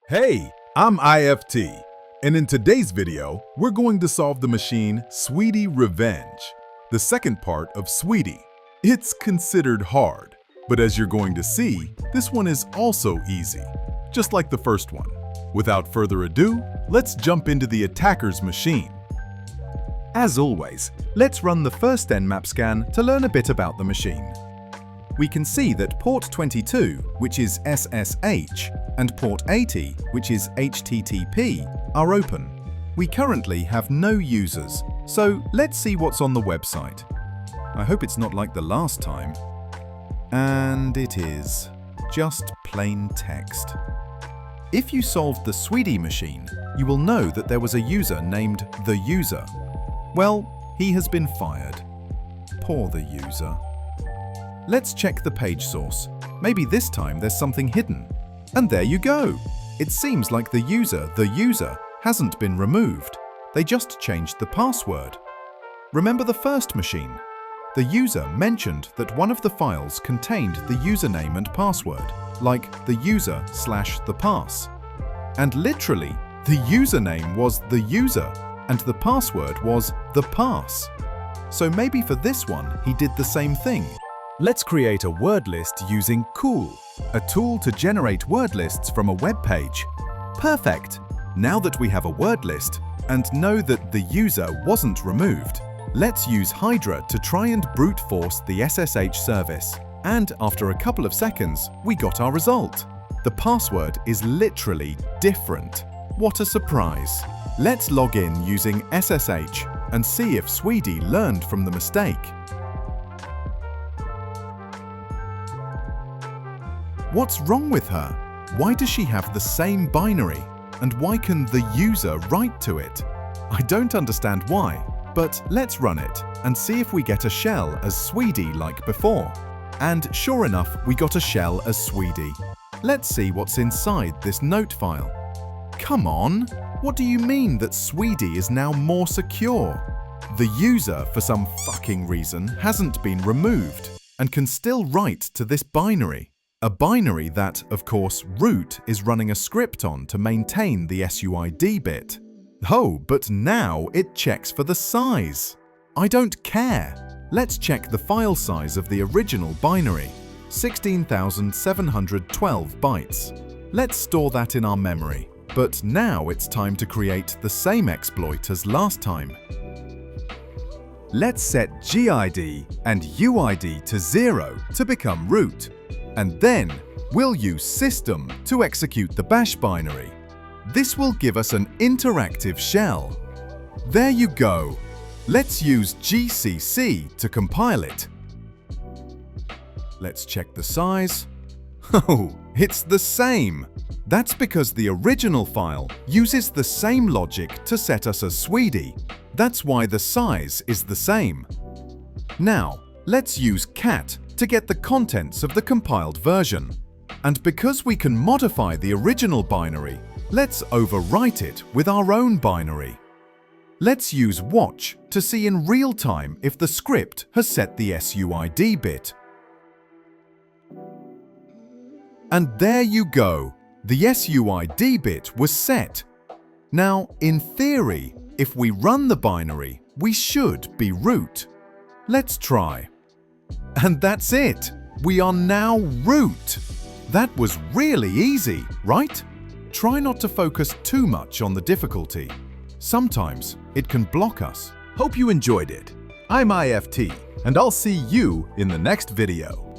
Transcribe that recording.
Hey, I'm IFT, and in today's video, we're going to solve the machine SUIDYREVENGE, the second part of Suidy. It's considered hard, but as you're going to see, this one is also easy, just like the first one. Without further ado, let's jump into the attacker's machine. As always, let's run the first NMap scan to learn a bit about the machine. We can see that port 22, which is SSH, and port 80, which is HTTP, are open. We currently have no users, so let's see what's on the website. I hope it's not like the last time. And it is. Just plain text. If you solved the Suidy machine, you will know that there was a user named the user. Well, he has been fired. Poor the user. Let's check the page source. Maybe this time there's something hidden. And there you go! It seems like the user hasn't been removed. They just changed the password. Remember the first machine? The user mentioned that one of the files contained the username and password, like the user/thepass. And literally, the username was the user, and the password was the pass. So maybe for this one, he did the same thing. Let's create a word list using CeWL, a tool to generate word lists from a web page. Perfect! Now that we have a word list and know that the user wasn't removed, let's use Hydra to try and brute force the SSH service. And after a couple of seconds, we got our result. The password is literally different. What a surprise! Let's log in using SSH and see if Suidy learned from the mistake. What's wrong with her? Why does she have the same binary? And why can the user write to it? I don't understand why, but let's run it and see if we get a shell as Suidy like before. And sure enough, we got a shell as Suidy. Let's see what's inside this note file. Come on! What do you mean that Suidy is now more secure? The user, for some fucking reason, hasn't been removed and can still write to this binary. A binary that, of course, root is running a script on to maintain the SUID bit. Oh, but now it checks for the size. I don't care. Let's check the file size of the original binary, 16,712 bytes. Let's store that in our memory. But now it's time to create the same exploit as last time. Let's set GID and UID to 0 to become root. And then we'll use system to execute the bash binary. This will give us an interactive shell. There you go. Let's use GCC to compile it. Let's check the size. Oh, it's the same. That's because the original file uses the same logic to set us as Suidy. That's why the size is the same. Now, let's use cat to get the contents of the compiled version. And because we can modify the original binary, let's overwrite it with our own binary. Let's use watch to see in real time if the script has set the SUID bit. And there you go, the SUID bit was set. Now, in theory, if we run the binary, we should be root. Let's try. And that's it! We are now root! That was really easy, right? Try not to focus too much on the difficulty. Sometimes it can block us. Hope you enjoyed it. I'm IFT, and I'll see you in the next video.